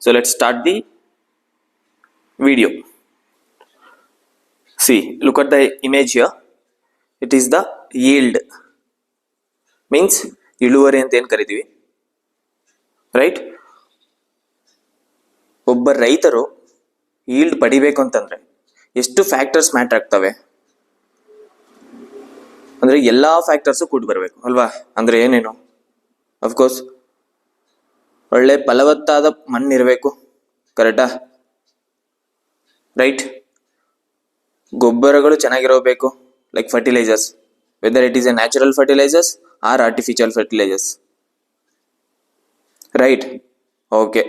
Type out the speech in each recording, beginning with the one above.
So let's start the video. See, look at the image here. It is the yield, means ಇಳುವರಿ ಅಂತ ಏನು ಕರಿತೀವಿ, right? ಒಬ್ಬ ರೈತರು yield ಪಡಿಬೇಕು ಅಂತಂದ್ರೆ ಎಷ್ಟು ಫ್ಯಾಕ್ಟರ್ಸ್ ಮ್ಯಾಟರ್ ಆಗ್ತವೆ ಅಂದ್ರೆ ಎಲ್ಲಾ ಫ್ಯಾಕ್ಟರ್ಸ್ ಕೂಡಿ ಬರಬೇಕು ಅಲ್ವಾ? ಅಂದ್ರೆ ಏನೇನು? ಅಫ್ಕೋರ್ಸ್ ಒಳ್ಳೆ ಫಲವತ್ತಾದ ಮಣ್ಣಿರಬೇಕು, ಕರೆಕ್ಟಾ? ರೈಟ್. ಗೊಬ್ಬರಗಳು ಚೆನ್ನಾಗಿರಬೇಕು, like fertilizers, whether it is a natural fertilizers or artificial fertilizers, right? Okay.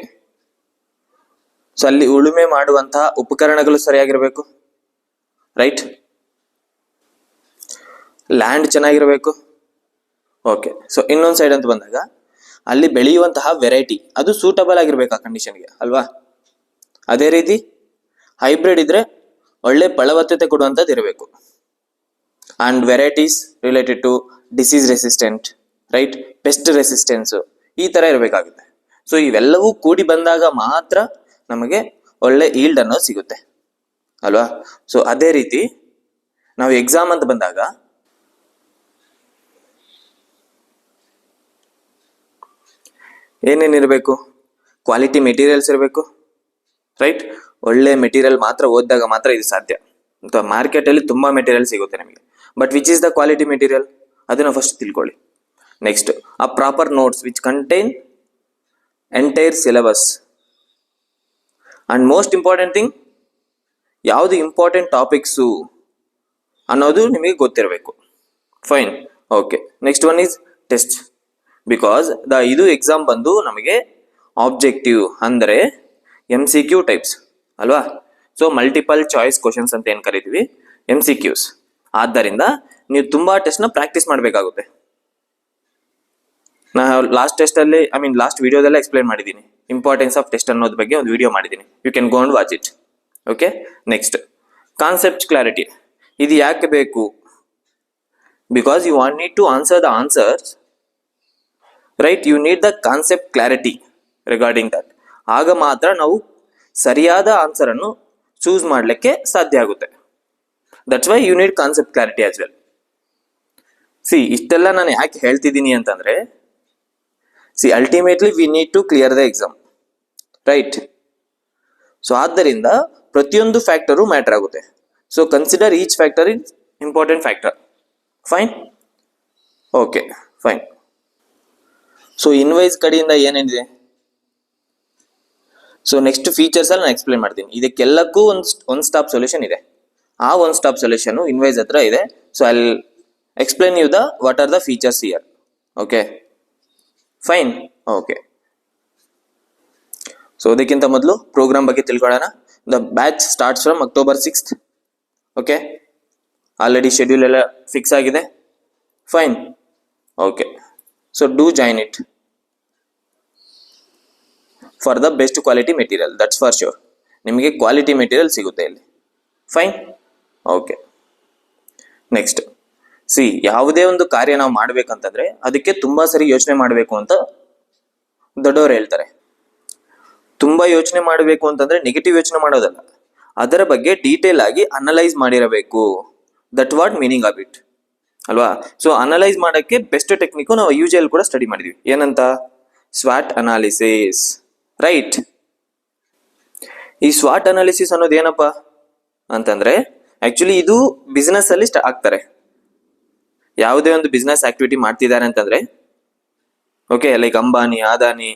So ಅಲ್ಲಿ ಉಳುಮೆ ಮಾಡುವಂತಹ ಉಪಕರಣಗಳು ಸರಿಯಾಗಿರಬೇಕು, ರೈಟ್? ಲ್ಯಾಂಡ್ ಚೆನ್ನಾಗಿರಬೇಕು, ಓಕೆ. ಸೊ ಇನ್ನೊಂದು ಸೈಡ್ ಅಂತ ಬಂದಾಗ ಅಲ್ಲಿ ಬೆಳೆಯುವಂತಹ ವೆರೈಟಿ ಅದು ಸೂಟಬಲ್ ಆಗಿರ್ಬೇಕು ಆ ಕಂಡೀಷನ್ಗೆ, ಅಲ್ವಾ? ಅದೇ ರೀತಿ ಹೈಬ್ರಿಡ್ ಇದ್ರೆ ಒಳ್ಳೆ ಫಲವತ್ತತೆ ಕೊಡುವಂಥದ್ದು ಇರಬೇಕು. And varieties related to disease resistant, right? Pest resistance, ಈ ತರ ಇರಬೇಕಾಗುತ್ತೆ. ಸೊ ಇವೆಲ್ಲವೂ ಕೂಡಿ ಬಂದಾಗ ಮಾತ್ರ ನಮಗೆ ಒಳ್ಳೆ ಈಲ್ಡ್ ಅನ್ನೋದು ಸಿಗುತ್ತೆ, ಅಲ್ವಾ? ಸೊ ಅದೇ ರೀತಿ ನಾವು ಎಕ್ಸಾಮ್ ಅಂತ ಬಂದಾಗ ಏನೇನಿರಬೇಕು? ಕ್ವಾಲಿಟಿ ಮೆಟೀರಿಯಲ್ಸ್ ಇರಬೇಕು, ರೈಟ್? ಒಳ್ಳೆ ಮೆಟೀರಿಯಲ್ ಮಾತ್ರ ಓದಿದಾಗ ಮಾತ್ರ ಇದು ಸಾಧ್ಯ. ಮಾರ್ಕೆಟ್ ಅಲ್ಲಿ ತುಂಬಾ ಮೆಟೀರಿಯಲ್ ಸಿಗುತ್ತೆ ನಿಮಗೆ, but which is the quality material ಅದನ್ನ ಫಸ್ಟ್ ತಿಳ್ಕೊಳ್ಳಿ. ನೆಕ್ಸ್ಟ್, ಆ proper notes which contain entire syllabus. And most important thing, ಯಾವುದು ಇಂಪಾರ್ಟೆಂಟ್ ಟಾಪಿಕ್ಸು ಅನ್ನೋದು ನಿಮಗೆ ಗೊತ್ತಿರಬೇಕು. Fine, okay. Next one is test, because ಇದು ಎಕ್ಸಾಮ್ ಬಂದು ನಮಗೆ ಆಬ್ಜೆಕ್ಟಿವ್ ಅಂದರೆ MCQ ಟೈಪ್ಸ್, ಅಲ್ವಾ? ಸೊ ಮಲ್ಟಿಪಲ್ ಚಾಯ್ಸ್ ಕ್ವಶನ್ಸ್ ಅಂತ ಏನ್ ಕರಿತೀವಿ, MCQs. ಆದ್ದರಿಂದ ನೀವು ತುಂಬಾ ಟೆಸ್ಟ್ ನ ಪ್ರಾಕ್ಟೀಸ್ ಮಾಡಬೇಕಾಗುತ್ತೆ. ನಾ ಲಾಸ್ಟ್ ವಿಡಿಯೋದಲ್ಲ ಎಕ್ಸ್ಪ್ಲೈನ್ ಮಾಡಿದ್ದೀನಿ, ಇಂಪಾರ್ಟೆನ್ಸ್ ಆಫ್ ಟೆಸ್ಟ್ ಅನ್ನೋದ್ರ ಬಗ್ಗೆ ಒಂದು ವಿಡಿಯೋ ಮಾಡಿದ್ದೀನಿ. You can go and watch it, okay. Next, concept clarity. ಇದು ಯಾಕೆ ಬೇಕು? Because you need to answer the answers, right? You need the concept clarity regarding that. ಆಗ ಮಾತ್ರ ನಾವು ಸರಿಯಾದ ಆನ್ಸರ್ ಅನ್ನು ಚೂಸ್ ಮಾಡಲಿಕ್ಕೆ ಸಾಧ್ಯ ಆಗುತ್ತೆ. That's why you need concept clarity as well. See, ಇಷ್ಟೆಲ್ಲ ನಾನು ಯಾಕೆ ಹೇಳ್ತಿದ್ದೀನಿ ಅಂತಂದ್ರೆ, see ultimately we need to clear the exam, right? So ಆದ್ದರಿಂದ ಪ್ರತಿಯೊಂದು ಫ್ಯಾಕ್ಟರು ಮ್ಯಾಟರ್ ಆಗುತ್ತೆ. So consider each factor is important factor. Fine, okay, fine. So ಇನ್ವೈಸ್ ಕಡೆಯಿಂದ ಏನೇನಿದೆ? ಸೊ ನೆಕ್ಸ್ಟ್ ಫೀಚರ್ಸ್ ಅಲ್ಲಿ ನಾನು ಎಕ್ಸ್ಪ್ಲೇನ್ ಮಾಡ್ತೀನಿ. ಇದಕ್ಕೆಲ್ಲಕ್ಕೂ ಒನ್ ಸ್ಟಾಪ್ ಸೊಲ್ಯೂಷನ್ ಇದೆ. ಆ ಒನ್ ಸ್ಟಾಪ್ ಸೊಲ್ಯೂಷನ್ ಇನ್ವೈಸ್ ಹತ್ರ ಇದೆ. So I explain you what are the features here, okay? Fine, okay. So ಅದಕ್ಕಿಂತ ಮೊದಲು ಪ್ರೋಗ್ರಾಮ್ ಬಗ್ಗೆ ತಿಳ್ಕೊಳ್ಳೋಣ. The batch starts from October 6th, okay? Already schedule ಎಲ್ಲ ಫಿಕ್ಸ್ ಆಗಿದೆ. Fine, okay. So do join it for the best quality material, that's for sure. ನಿಮಗೆ quality material ಸಿಗುತ್ತೆ ಇಲ್ಲಿ. Fine, okay. Next, C ಯಾವುದೇ ಒಂದು ಕಾರ್ಯ ನಾವು ಮಾಡ್ಬೇಕಂತಂದ್ರೆ ಅದಕ್ಕೆ ತುಂಬಾ ಸರಿ ಯೋಚನೆ ಮಾಡಬೇಕು ಅಂತ ದೊಡ್ಡವರು ಹೇಳ್ತಾರೆ. ತುಂಬಾ ಯೋಚನೆ ಮಾಡಬೇಕು ಅಂತಂದ್ರೆ ನೆಗೆಟಿವ್ ಯೋಚನೆ ಮಾಡೋದಲ್ಲ, ಅದರ ಬಗ್ಗೆ ಡೀಟೇಲ್ ಆಗಿ ಅನಲೈಸ್ ಮಾಡಿರಬೇಕು. That what meaning of it, ಅಲ್ವಾ? ಸೊ ಅನಲೈಸ್ ಮಾಡಕ್ಕೆ ಬೆಸ್ಟ್ ಟೆಕ್ನಿಕ್ ನಾವು UGL ಕೂಡ ಸ್ಟಡಿ ಮಾಡಿದ್ವಿ. ಏನಂತ? ಸ್ವಾಟ್ ಅನಾಲಿಸಿಸ್, ರೈಟ್? ಈ ಸ್ವಾಟ್ ಅನಾಲಿಸಿಸ್ ಅನ್ನೋದು ಏನಪ್ಪಾ ಅಂತಂದ್ರೆ, ಆಕ್ಚುಲಿ ಇದು ಬಿಸ್ನೆಸ್ ಅಲ್ಲಿ ಆಗ್ತಾರೆ. ಯಾವುದೇ ಒಂದು ಬಿಸ್ನೆಸ್ ಆಕ್ಟಿವಿಟಿ ಮಾಡ್ತಿದ್ದಾರೆ ಅಂತಂದ್ರೆ, okay, like Ambani, Adani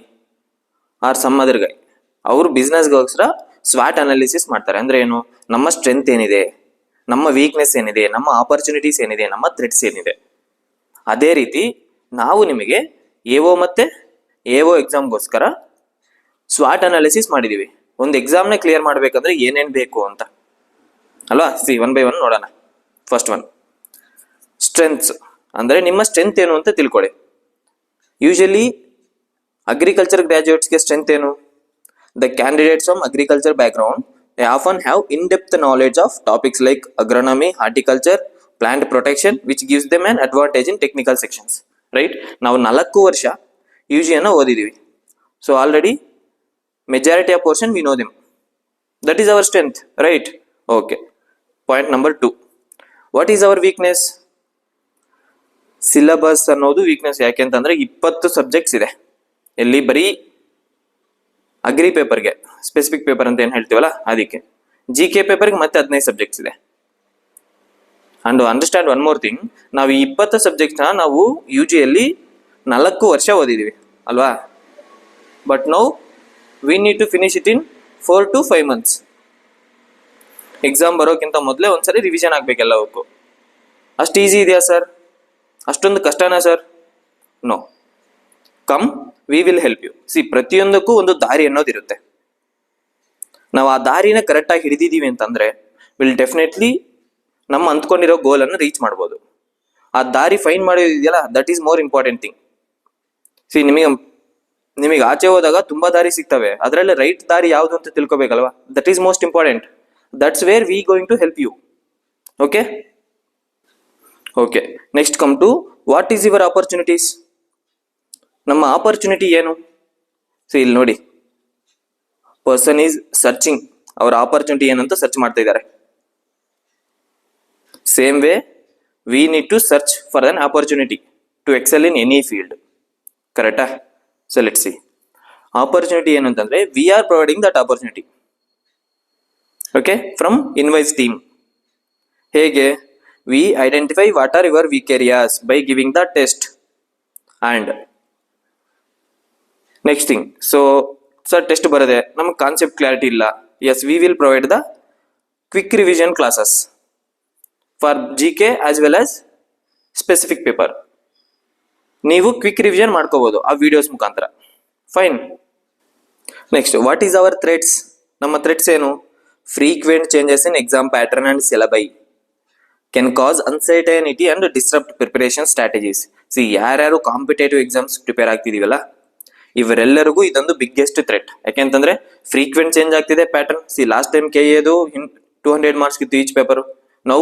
or some other guy, ಅವರು ಬಿಸ್ನೆಸ್ಗೋಸ್ಕರ ಸ್ವಾಟ್ ಅನಾಲಿಸಿಸ್ ಮಾಡ್ತಾರೆ. ಅಂದ್ರೆ ಏನು? ನಮ್ಮ ಸ್ಟ್ರೆಂತ್ ಏನಿದೆ, ನಮ್ಮ ವೀಕ್ನೆಸ್ ಏನಿದೆ, ನಮ್ಮ ಆಪರ್ಚುನಿಟೀಸ್ ಏನಿದೆ, ನಮ್ಮ ಥ್ರೆಟ್ಸ್ ಏನಿದೆ. ಅದೇ ರೀತಿ ನಾವು ನಿಮಗೆ AO ಮತ್ತೆ AO ಎಕ್ಸಾಮ್ಗೋಸ್ಕರ ಸ್ವಾಟ್ ಅನಾಲಿಸಿಸ್ ಮಾಡಿದೀವಿ. ಒಂದು ಎಕ್ಸಾಮ್ನ ಕ್ಲಿಯರ್ ಮಾಡ್ಬೇಕಂದ್ರೆ ಏನೇನ್ ಬೇಕು ಅಂತ, ಅಲ್ವಾ? ಸಿ ಒನ್ ಬೈ ಒನ್ ನೋಡೋಣ. First one, strengths. ಅಂದ್ರೆ ನಿಮ್ಮ ಸ್ಟ್ರೆಂತ್ ಏನು ಅಂತ ತಿಳ್ಕೊಳ್ಳಿ. ಯೂಶಲಿ ಅಗ್ರಿಕಲ್ಚರ್ ಗ್ರಾಜುಯೇಟ್ಸ್ಗೆ ಸ್ಟ್ರೆಂತ್ ಏನು? The candidates from agriculture background they often have in-depth knowledge of topics like agronomy, horticulture, plant protection, which gives them an advantage in technical sections, right? ನಾವು 4 ವರ್ಷ UG ಅನ್ನ ಓದಿದೀವಿ. So already Majority of portion we know them. That is our strength, right? Okay. Point number 2. What is our weakness? Syllabus ಅನ್ನೋದು weakness. ಯಾಕೆ ಅಂತಂದ್ರೆ 20 subjects ಇದೆ. ಎಲ್ಲಿ ಬರೀ ಅಗ್ರಿ ಪೇಪರ್ಗೆ ಸ್ಪೆಸಿಫಿಕ್ ಪೇಪರ್ ಅಂತ ಏನು ಹೇಳ್ತೀವಲ್ಲ ಅದಕ್ಕೆ. GK ಪೇಪರ್ಗೆ ಮತ್ತೆ 15 ಸಬ್ಜೆಕ್ಟ್ಸ್ ಇದೆ. And understand one more thing, ನಾವು ಈ 20 ಸಬ್ಜೆಕ್ಟ್ಸ್ನ ನಾವು UGಯಲ್ಲಿ 4 ವರ್ಷ ಓದಿದ್ದೀವಿ ಅಲ್ವಾ? But now we need to finish it in 4 to 5 months. Exam ಬರೋಕ್ಕಿಂತ ಮೊದಲೇ ಒಂದ್ಸರಿ ರಿವಿಷನ್ ಆಗ್ಬೇಕೆಲ್ಲವಕ್ಕೂ. ಅಷ್ಟು ಈಸಿ ಇದೆಯಾ ಸರ್? ಅಷ್ಟೊಂದು ಕಷ್ಟನಾ sir? No. Come, we will help you. ಪ್ರತಿಯೊಂದಕ್ಕೂ ಒಂದು ದಾರಿ ಅನ್ನೋದಿರುತ್ತೆ. ನಾವು ಆ ದಾರಿನ ಕರೆಕ್ಟಾಗಿ ಹಿಡಿದಿದ್ದೀವಿ ಅಂತಂದ್ರೆ ವಿಲ್ ಡೆಫಿನೆಟ್ಲಿ ನಮ್ಮ ಅಂದ್ಕೊಂಡಿರೋ ಗೋಲನ್ನು ರೀಚ್ ಮಾಡ್ಬೋದು. ಆ ದಾರಿ ಫೈನ್ ಮಾಡೋದಿದೆಯಲ್ಲ, that is more important thing. ನಿಮಗೆ ಆಚೆ ಹೋದಾಗ ತುಂಬಾ ದಾರಿ ಸಿಗ್ತವೆ, ಅದರಲ್ಲಿ ರೈಟ್ ದಾರಿ ಯಾವುದು ಅಂತ ತಿಳ್ಕೊಬೇಕಲ್ವಾ? That is most important. That's where we going to help you. Okay okay. Next come to what is your opportunities. ನಮ್ಮ ಆಪರ್ಚುನಿಟಿ ಏನು? ಇಲ್ಲಿ ನೋಡಿ, ಪರ್ಸನ್ ಈಸ್ ಸರ್ಚಿಂಗ್. ಅವರ ಆಪರ್ಚುನಿಟಿ ಏನಂತ ಸರ್ಚ್ ಮಾಡ್ತಾ ಇದ್ದಾರೆ. Same way we need to search for an opportunity to excel in any field. ಕರೆಕ್ಟಾ? So let's see. Opportunity ಏನು ಅಂತಂದ್ರೆ we are providing that opportunity. Okay, from Invise team. ಹೇಗೆ? V identify what are your weak areas by giving the test and next thing. So sir test ಬರದೆ ನಮ್ಗೆ concept clarity ಇಲ್ಲ. Yes, we will provide the quick revision classes for GK as well as specific paper. ನೀವು quick revision ಮಾಡ್ಕೋಬಹುದು ಆ videos ಮುಖಾಂತರ. Fine. Next, what is our threats. ನಮ್ಮ threats ಏನು? Frequent changes in exam pattern and syllabi can cause uncertainty and disrupt preparation strategies. ಯಾರ್ಯಾರು competitive exams prepare ಆಗ್ತಿದೀವಲ್ಲ, ಇವರೆಲ್ಲರಿಗೂ ಇದೊಂದು ಬಿಗ್ಗೆಸ್ಟ್ ಥ್ರೆಟ್. ಯಾಕೆಂತಂದ್ರೆ ಫ್ರೀಕ್ವೆಂಟ್ ಚೇಂಜ್ ಆಗ್ತಿದೆ pattern. Last time KA 200 marks ಇತ್ತು each paper. Now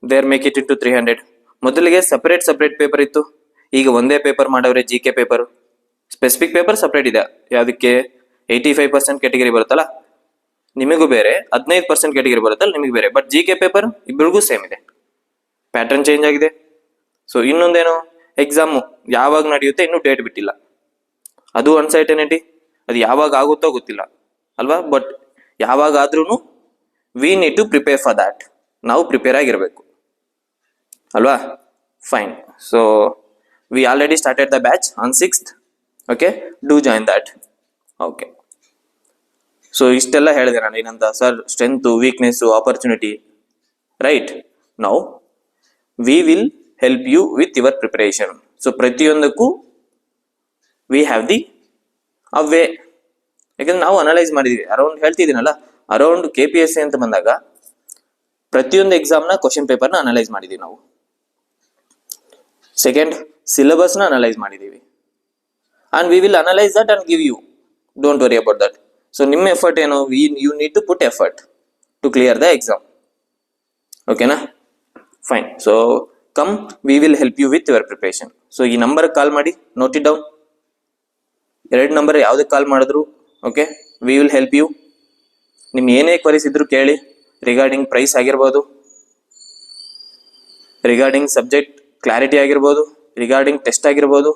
they are make it into 300. ಮೊದಲಿಗೆ separate paper ಇತ್ತು, ಈಗ ಒಂದೇ ಪೇಪರ್ ಮಾಡವ್ರೆ. GK paper, specific paper separate ಇದೆ. ಯಾವುದಕ್ಕೆ? 85% ಕ್ಯಾಟಗರಿ ಬರುತ್ತಲ್ಲ ನಿಮಗೂ ಬೇರೆ, 15% ಕ್ಯಾಟಗರಿ ಬರುತ್ತಲ್ಲ ನಿಮಗೆ ಬೇರೆ. ಬಟ್ GK ಪೇಪರ್ ಇಬ್ಬರಿಗೂ ಸೇಮ್ ಇದೆ. ಪ್ಯಾಟರ್ನ್ ಚೇಂಜ್ ಆಗಿದೆ. ಸೊ ಇನ್ನೊಂದೇನು, ಎಕ್ಸಾಮು ಯಾವಾಗ ನಡೆಯುತ್ತೆ ಇನ್ನೂ ಡೇಟ್ ಬಿಟ್ಟಿಲ್ಲ. ಅದು ಅನ್ಸರ್ಟನಿಟಿ. ಅದು ಯಾವಾಗ ಆಗುತ್ತೋ ಗೊತ್ತಿಲ್ಲ ಅಲ್ವಾ? ಬಟ್ ಯಾವಾಗ ಆದ್ರೂ we need to prepare for that. ನಾವು ಪ್ರಿಪೇರ್ ಆಗಿರಬೇಕು ಅಲ್ವಾ? Fine. So we already started the batch on 6th. Okay, do join that. Okay. So ಇಷ್ಟೆಲ್ಲ ಹೇಳಿದೆ ನಾನು. ಏನಂತ sir? Strength, weakness, opportunity. Right. Now we will help you with your preparation. So ಪ್ರತಿಯೊಂದಕ್ಕೂ we have the a way. ಯಾಕಂದ್ರೆ ನಾವು analyse ಮಾಡಿದೀವಿ. Around ಹೇಳ್ತಿದ್ದೀನಲ್ಲ, around KPSC ಅಂತ ಬಂದಾಗ ಪ್ರತಿಯೊಂದು ಎಕ್ಸಾಮ್ನ ಕ್ವಶನ್ ಪೇಪರ್ನ ಅನಲೈಸ್ ಮಾಡಿದೀವಿ ನಾವು. ಸೆಕೆಂಡ್, ಸಿಲೆಬಸ್ನ ಅನಲೈಸ್ ಮಾಡಿದೀವಿ. And we will analyse that and give you. Don't worry about that. So ನಿಮ್ಮ ಎಫರ್ಟ್ ಏನು? You need to put effort to clear the exam. ಓಕೆನಾ? Fine. So come, we will help you with your preparation. So ಈ number call ಮಾಡಿ, note it down. 2 number ಯಾವುದಕ್ಕೆ call ಮಾಡಿದ್ರು, okay, we will help you. ನಿಮ್ ಏನೇ queries ಇದ್ರು ಕೇಳಿ. Regarding price ಆಗಿರ್ಬೋದು, ರಿಗಾರ್ಡಿಂಗ್ ಸಬ್ಜೆಕ್ಟ್ ಕ್ಲಾರಿಟಿ ಆಗಿರ್ಬೋದು, ರಿಗಾರ್ಡಿಂಗ್ ಟೆಸ್ಟ್ ಆಗಿರ್ಬೋದು,